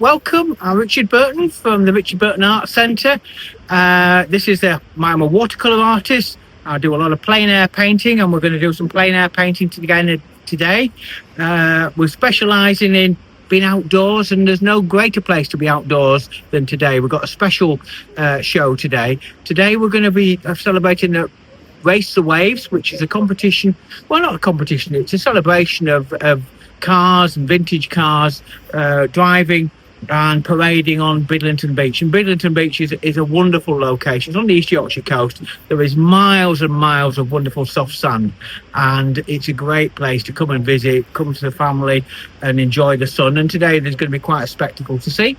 Welcome. I'm Richard Burton from the Richard Burton Art Centre. I'm a watercolour artist. I do a lot of plein air painting, and we're going to do some plein air painting today. We're specialising in being outdoors, and there's no greater place to be outdoors than today. We've got a special show today. Today we're going to be celebrating the Race the Waves, which is a competition. Well, not a competition. It's a celebration of cars and vintage cars driving and parading on Bridlington Beach. And Bridlington Beach is a wonderful location. It's on the East Yorkshire coast. There is miles and miles of wonderful soft sand, and it's a great place to come and visit, come to the family and enjoy the sun. And today there's going to be quite a spectacle to see.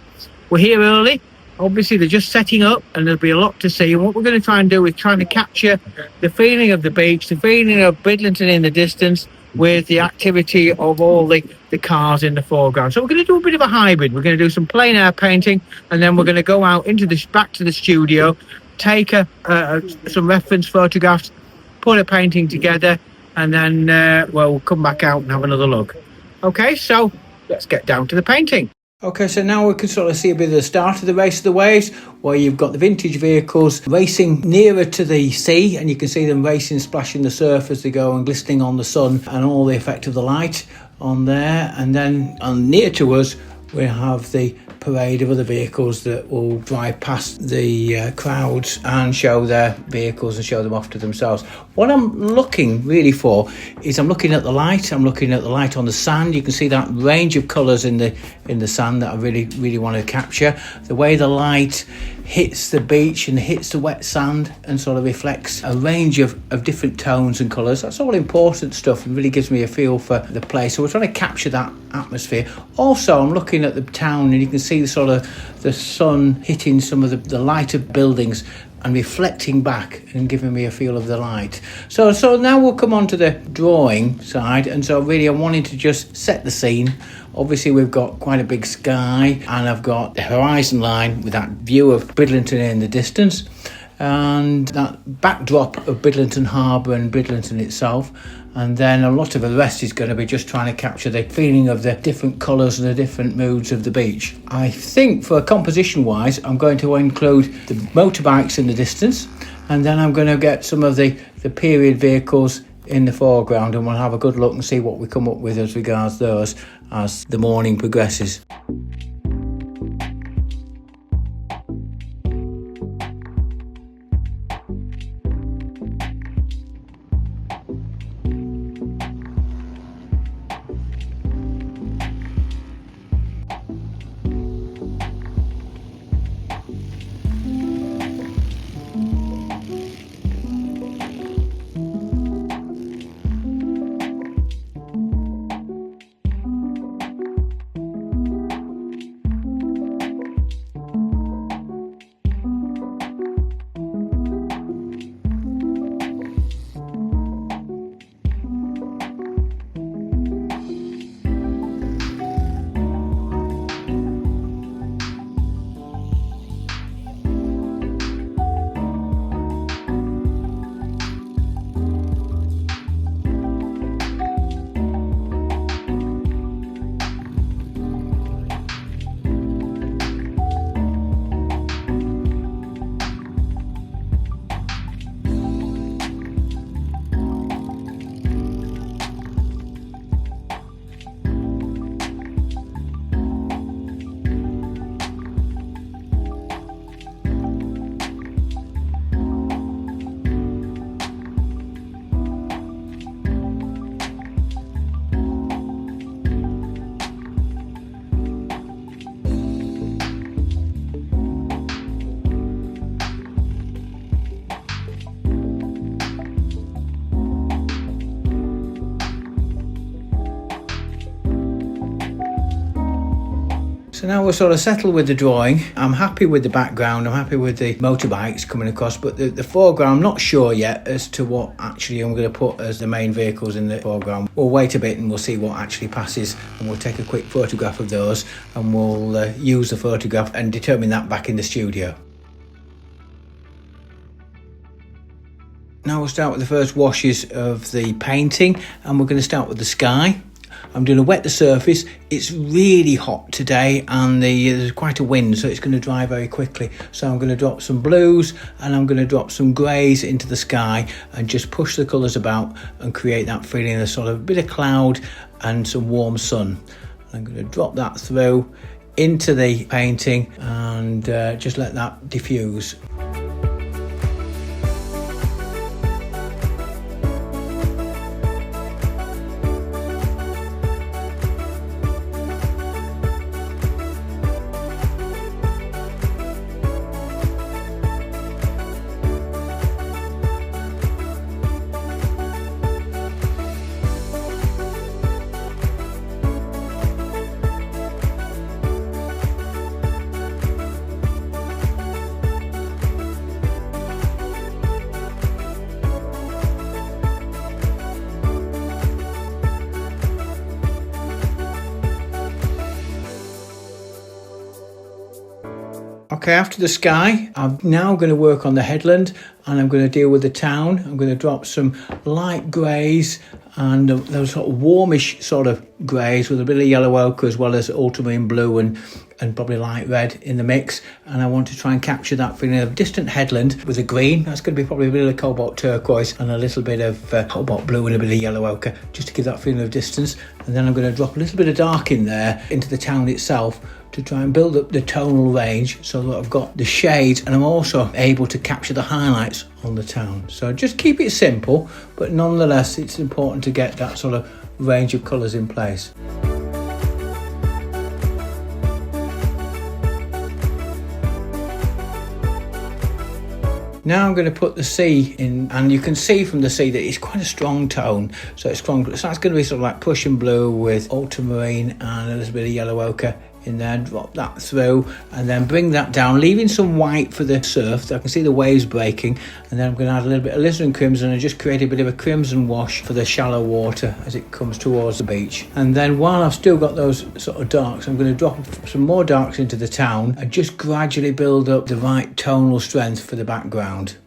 We're here early. Obviously, they're just setting up, and there'll be a lot to see. And what we're going to try and do is trying to capture the feeling of the beach, the feeling of Bridlington in the distance, with the activity of all the cars in the foreground. So we're going to do a bit of a hybrid. We're going to do some plein air painting, and then we're going to go out back to the studio, take some reference photographs, put a painting together, and then we'll come back out and have another look. Okay, so let's get down to the painting. Okay, so now we can sort of see a bit of the start of the Race of the Waves, where you've got the vintage vehicles racing nearer to the sea, and you can see them racing, splashing the surf as they go and glistening on the sun and all the effect of the light on there. And then near to us, we have the parade of other vehicles that will drive past the crowds and show their vehicles and show them off to themselves. What I'm looking really for is I'm looking at the light. I'm looking at the light on the sand. You can see that range of colours in the sand that I really want to capture. The way the light hits the beach and hits the wet sand and sort of reflects a range of different tones and colours. That's all important stuff and really gives me a feel for the place. So we're trying to capture that atmosphere. Also, I'm looking at the town, and you can see the sort of the sun hitting some of the lighter buildings and reflecting back and giving me a feel of the light. So now we'll come on to the drawing side, and so really I'm wanting to just set the scene. Obviously we've got quite a big sky, and I've got the horizon line with that view of Bridlington in the distance, and that backdrop of Bridlington Harbour and Bridlington itself. And then a lot of the rest is going to be just trying to capture the feeling of the different colours and the different moods of the beach. I think for composition wise, I'm going to include the motorbikes in the distance, and then I'm going to get some of the period vehicles in the foreground, and we'll have a good look and see what we come up with as regards those as the morning progresses. So now we're sort of settled with the drawing. I'm happy with the background, I'm happy with the motorbikes coming across, but the foreground, I'm not sure yet as to what actually I'm going to put as the main vehicles in the foreground. We'll wait a bit and we'll see what actually passes, and we'll take a quick photograph of those, and we'll use the photograph and determine that back in the studio. Now we'll start with the first washes of the painting, and we're going to start with the sky. I'm going to wet the surface. It's really hot today and there's quite a wind, so it's going to dry very quickly. So I'm going to drop some blues and I'm going to drop some greys into the sky and just push the colours about and create that feeling of sort of a bit of cloud and some warm sun. I'm going to drop that through into the painting and just let that diffuse. Okay, after the sky, I'm now going to work on the headland and I'm going to deal with the town. I'm going to drop some light greys and those sort of warmish sort of greys with a bit of yellow ochre as well as ultramarine blue and probably light red in the mix. And I want to try and capture that feeling of distant headland with a green. That's going to be probably a bit of cobalt turquoise and a little bit of cobalt blue and a bit of yellow ochre just to give that feeling of distance. And then I'm going to drop a little bit of dark in there into the town itself to try and build up the tonal range so that I've got the shades and I'm also able to capture the highlights on the town. So just keep it simple, but nonetheless it's important to get that sort of range of colours in place. Now I'm going to put the sea in, and you can see from the sea that it's quite a strong tone. So it's strong. So that's going to be sort of like Prussian blue with ultramarine and a little bit of yellow ochre in there. Drop that through and then bring that down, leaving some white for the surf. So I can see the waves breaking, and then I'm going to add a little bit of alizarin crimson and just create a bit of a crimson wash for the shallow water as it comes towards the beach. And then while I've still got those sort of darks, I'm going to drop some more darks into the town and just gradually build up the right tonal strength for the background.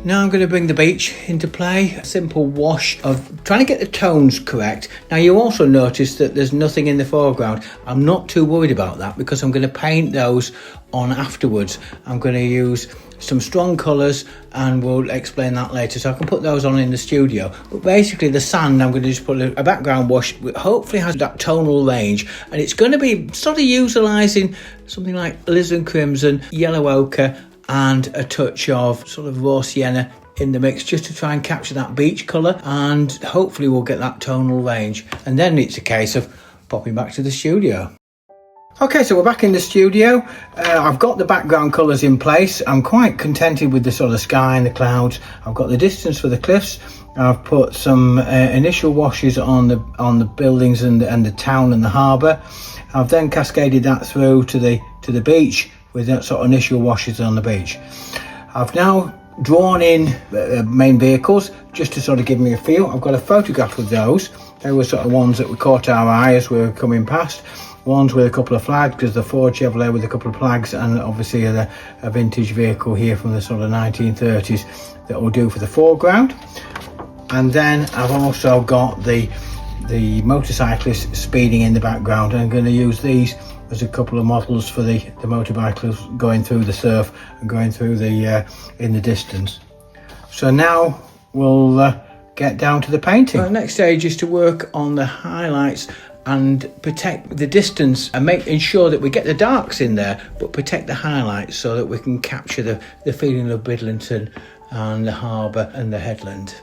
Now I'm going to bring the beach into play. A simple wash of trying to get the tones correct. Now you also notice that there's nothing in the foreground. I'm not too worried about that because I'm going to paint those on afterwards. I'm going to use some strong colours and we'll explain that later. So I can put those on in the studio. But basically the sand, I'm going to just put a background wash that hopefully has that tonal range. And it's going to be sort of utilising something like alizarin crimson, yellow ochre, and a touch of sort of raw sienna in the mix just to try and capture that beach colour, and hopefully we'll get that tonal range. And then it's a case of popping back to the studio. Okay, so we're back in the studio. I've got the background colours in place. I'm quite contented with the sort of sky and the clouds. I've got the distance for the cliffs. I've put some initial washes on the buildings and the town and the harbour. I've then cascaded that through to the beach with that sort of initial washes on the beach. I've now drawn in main vehicles just to sort of give me a feel. I've got a photograph of those. They were sort of ones that caught our eye as we were coming past. Ones with a couple of flags, because the Ford Chevrolet with a couple of flags, and obviously a vintage vehicle here from the sort of 1930s that will do for the foreground. And then I've also got the motorcyclists speeding in the background, and I'm going to use these as a couple of models for the motorbikes going through the surf and going through the in the distance. So now we'll get down to the painting. The next stage is to work on the highlights and protect the distance and ensure that we get the darks in there, but protect the highlights so that we can capture the feeling of Bridlington and the harbour and the headland.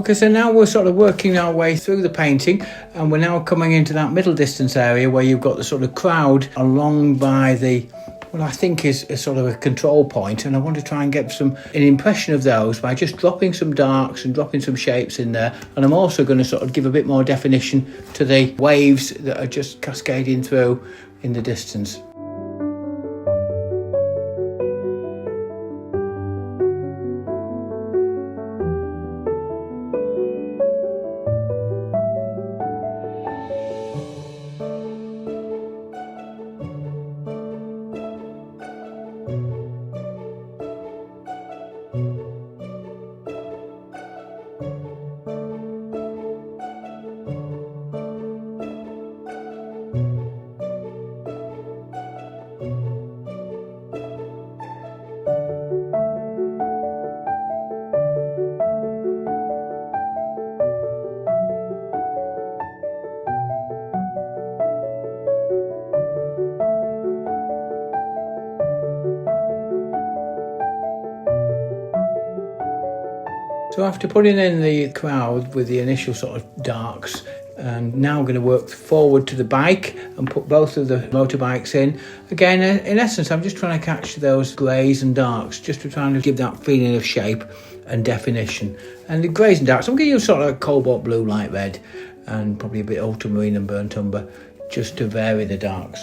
Okay, so now we're sort of working our way through the painting, and we're now coming into that middle distance area where you've got the sort of crowd along by the, what I think is a sort of a control point, and I want to try and get an impression of those by just dropping some darks and dropping some shapes in there. And I'm also going to sort of give a bit more definition to the waves that are just cascading through in the distance. So after putting in the crowd with the initial sort of darks, and now I'm going to work forward to the bike and put both of the motorbikes in. Again, in essence, I'm just trying to catch those greys and darks, just to try and give that feeling of shape and definition. And the greys and darks, I'm going to use sort of cobalt blue, light red, and probably a bit ultramarine and burnt umber, just to vary the darks.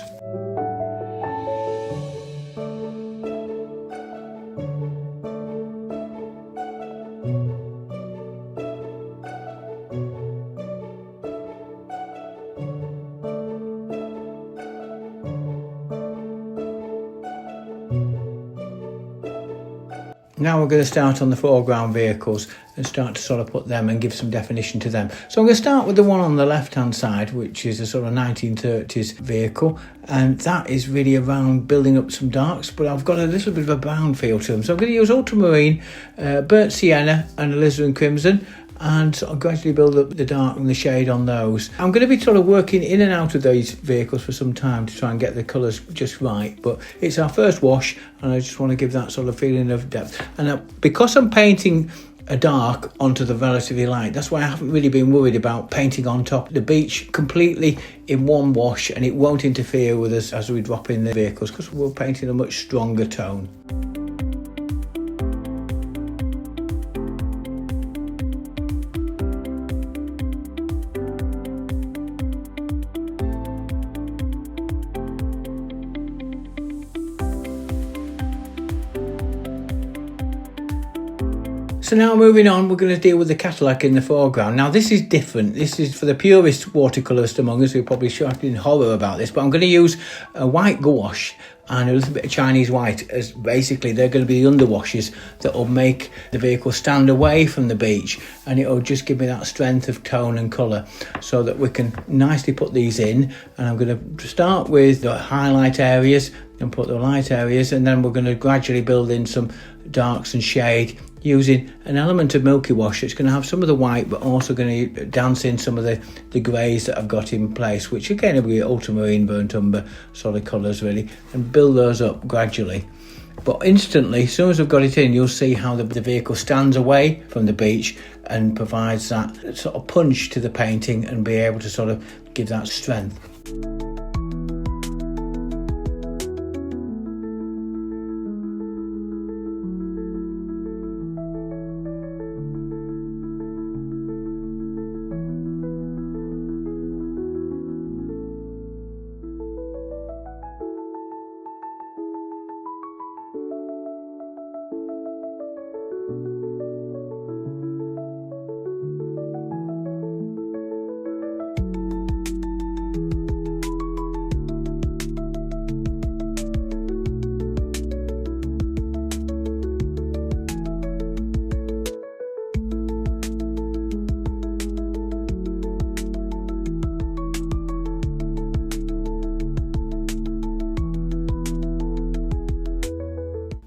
Now we're going to start on the foreground vehicles and start to sort of put them and give some definition to them. So I'm going to start with the one on the left hand side, which is a sort of 1930s vehicle, and that is really around building up some darks, but I've got a little bit of a brown feel to them. So I'm going to use ultramarine, burnt sienna and alizarin crimson, and sort of gradually build up the dark and the shade on those. I'm going to be sort of working in and out of these vehicles for some time to try and get the colours just right, but it's our first wash and I just want to give that sort of feeling of depth. And because I'm painting a dark onto the relatively light, that's why I haven't really been worried about painting on top the beach completely in one wash, and it won't interfere with us as we drop in the vehicles because we're painting a much stronger tone. So now moving on, we're going to deal with the Cadillac in the foreground. Now this is different. This is for the purist watercolourist among us who are probably shocked in horror about this, but I'm going to use a white gouache and a little bit of Chinese white as basically they're going to be the underwashes that will make the vehicle stand away from the beach, and it will just give me that strength of tone and colour so that we can nicely put these in. And I'm going to start with the highlight areas and put the light areas, and then we're going to gradually build in some darks and shade using an element of milky wash. It's going to have some of the white but also going to dance in some of the greys that I've got in place, which again will be ultramarine, burnt umber sort of colours really, and build those up gradually. But instantly, as soon as I've got it in, you'll see how the vehicle stands away from the beach and provides that sort of punch to the painting and be able to sort of give that strength.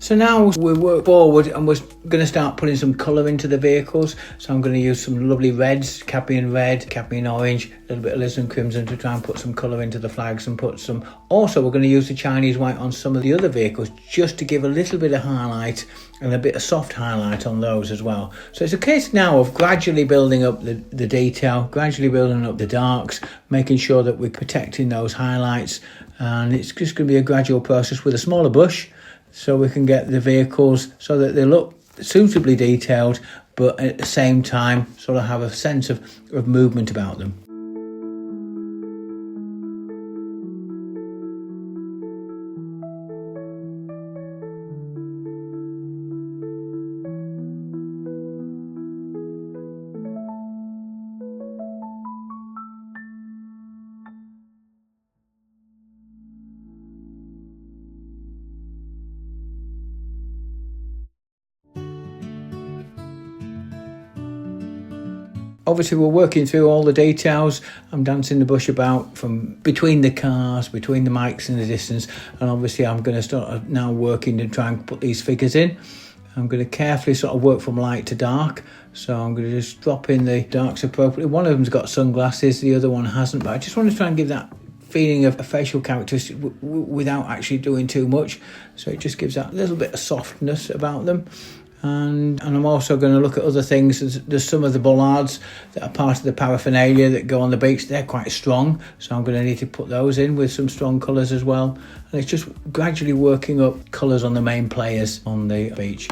So now we work forward and we're going to start putting some colour into the vehicles, so I'm going to use some lovely reds, cadmium red, cadmium orange, a little bit of alizarin crimson to try and put some colour into the flags, and put some, also we're going to use the Chinese white on some of the other vehicles just to give a little bit of highlight and a bit of soft highlight on those as well. So it's a case now of gradually building up the detail, gradually building up the darks, making sure that we're protecting those highlights, and it's just going to be a gradual process with a smaller brush, so we can get the vehicles so that they look suitably detailed, but at the same time sort of have a sense of movement about them. Obviously we're working through all the details. I'm dancing the bush about from between the cars, between the mics in the distance, and obviously I'm going to start now working to try and put these figures in. I'm going to carefully sort of work from light to dark, so I'm going to just drop in the darks appropriately. One of them's got sunglasses, the other one hasn't, but I just want to try and give that feeling of a facial characteristic without actually doing too much, so it just gives that little bit of softness about them. And I'm also going to look at other things. There's some of the bollards that are part of the paraphernalia that go on the beach. They're quite strong, so I'm going to need to put those in with some strong colours as well. And it's just gradually working up colours on the main players on the beach.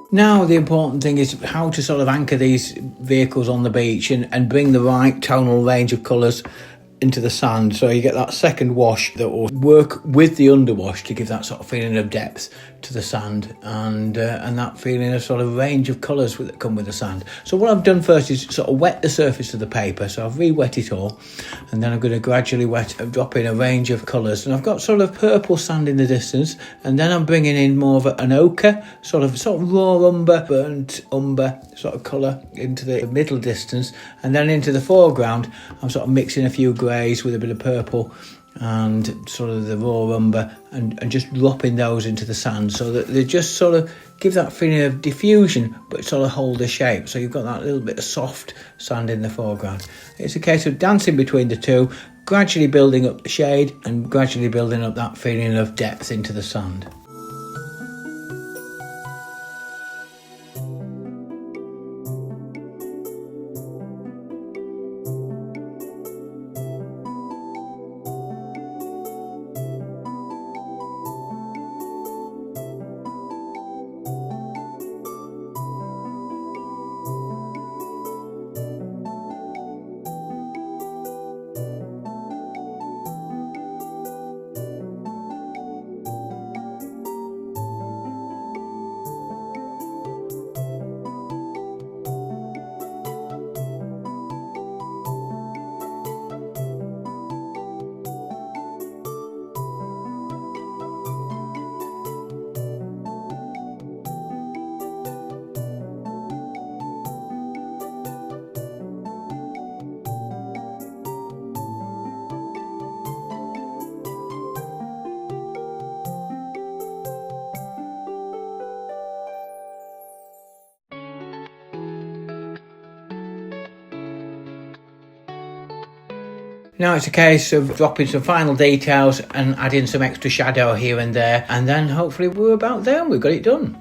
Now the important thing is how to sort of anchor these vehicles on the beach and bring the right tonal range of colours into the sand, so you get that second wash that will work with the underwash to give that sort of feeling of depth to the sand, and that feeling of sort of range of colours that come with the sand. So what I've done first is sort of wet the surface of the paper, so I've re-wet it all, and then I'm going to gradually drop in a range of colours, and I've got sort of purple sand in the distance, and then I'm bringing in more of an ochre, sort of raw umber, burnt umber sort of colour into the middle distance, and then into the foreground I'm sort of mixing a few greys with a bit of purple and sort of the raw umber, and just dropping those into the sand so that they just sort of give that feeling of diffusion but sort of hold the shape, so you've got that little bit of soft sand in the foreground. It's a case of dancing between the two, gradually building up the shade and gradually building up that feeling of depth into the sand. Now it's a case of dropping some final details and adding some extra shadow here and there, and then hopefully we're about there and we've got it done.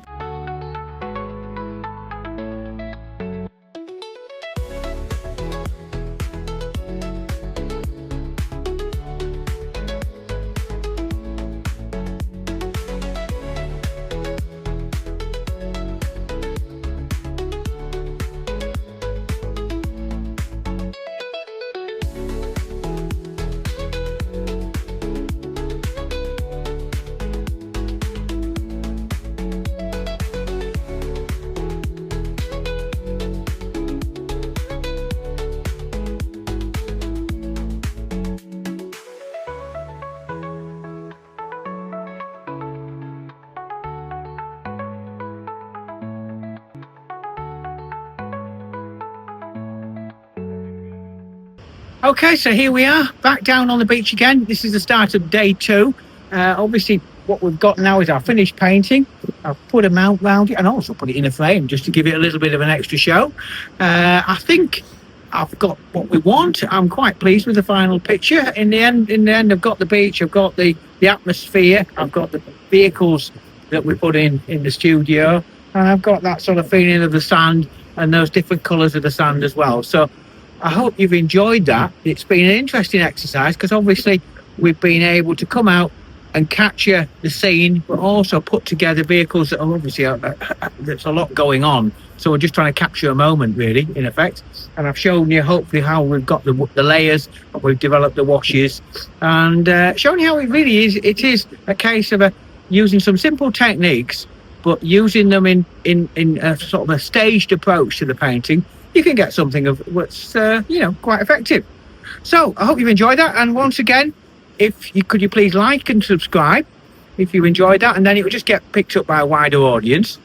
Okay, so here we are, back down on the beach again. This is the start of day 2. Obviously, what we've got now is our finished painting. I've put a mount round it and also put it in a frame just to give it a little bit of an extra show. I think I've got what we want. I'm quite pleased with the final picture. In the end, I've got the beach, I've got the atmosphere, I've got the vehicles that we put in the studio, and I've got that sort of feeling of the sand and those different colours of the sand as well. So I hope you've enjoyed that. It's been an interesting exercise because obviously we've been able to come out and capture the scene, but also put together vehicles that are obviously there's a lot going on. So we're just trying to capture a moment, really, in effect. And I've shown you hopefully how we've got the layers, we've developed the washes, and shown you how it really is. It is a case of using some simple techniques, but using them in a sort of a staged approach to the painting. You can get something of what's quite effective. So I hope you've enjoyed that, and once again, could you please like and subscribe if you enjoyed that, and then it will just get picked up by a wider audience.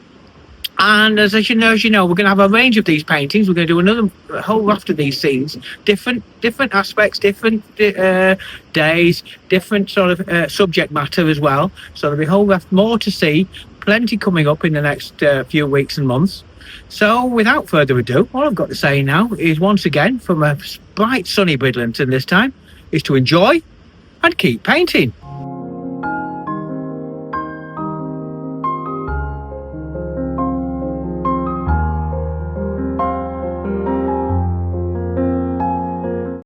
And as you know, we're going to have a range of these paintings. We're going to do another whole raft of these scenes, different aspects, different days, different sort of subject matter as well. So there'll be a whole raft more to see, plenty coming up in the next few weeks and months. So without further ado, all I've got to say now is, once again, from a bright sunny Bridlington this time, is to enjoy and keep painting.